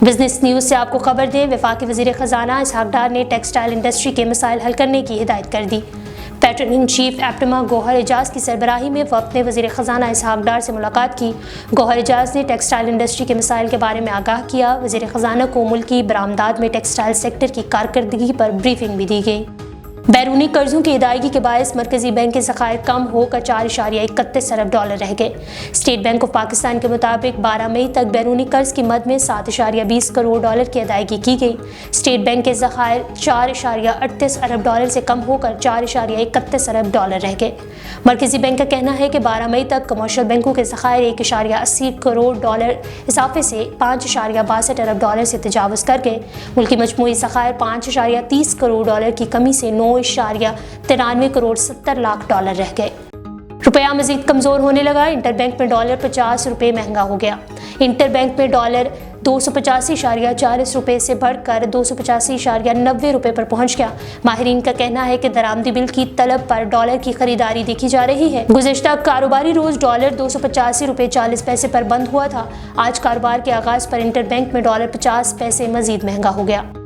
Business news से आपको खबर दें, वफाकी वज़ीर ख़जाना इसहाक डार ने टेक्सटाइल इंडस्ट्री के मसाइल हल करने की हिदायत कर दी। Patron in chief APTMA Gohar Ejaz की सरबराही में वफ़द ने वज़ीर ख़जाना इसहाक डार से मुलाकात की। गौहर एजाज ने टेक्सटाइल इंडस्ट्री के मसाइल के बारे में आगाह किया। वज़ीर ख़जाना को मुल्की बरामदात में टेक्सटाइल सेक्टर की कारकर्दगी पर ब्रीफिंग भी दी गई। बैरूनी कर्जों की अदायगी के बायस मरकजी बैंक के ज़खायर कम होकर $4.31 अरब रह गए। स्टेट बैंक ऑफ पाकिस्तान के मुताबिक 12 मई तक बैरूनी कर्ज की मद में $7.20 करोड़ की अदायगी की गई। स्टेट बैंक के ज़खायर $4.38 अरब से कम होकर $4.31 अरब रह गए। मरकजी बैंक का कहना है कि 12 मई तक कमर्शियल बैंकों के ज़खायर $1.80 करोड़ इजाफे से $5.62 अरब से तजावज़ करके मुल्की मजमूई ज़खायर $5.30 करोड़ की कमी से $9.93 करोड़ 70 लाख रह गए। रुपया मजीद कमज़ोर होने लगा। इंटर बैंक में डॉलर 50 रुपये महंगा हो गया। इंटर बैंक में डॉलर 285.40 रुपये से बढ़कर 285.90 रुपये पर पहुंच गया। माहिरीन का कहना है कि दरामदी बिल की तलब पर डॉलर की खरीदारी देखी जा रही है। गुज़िश्ता कारोबारी रोज डॉलर 285.40 पर बंद हुआ था। आज कारोबार के आगाज पर इंटर बैंक में डॉलर 50 पैसे मजीद महंगा हो गया।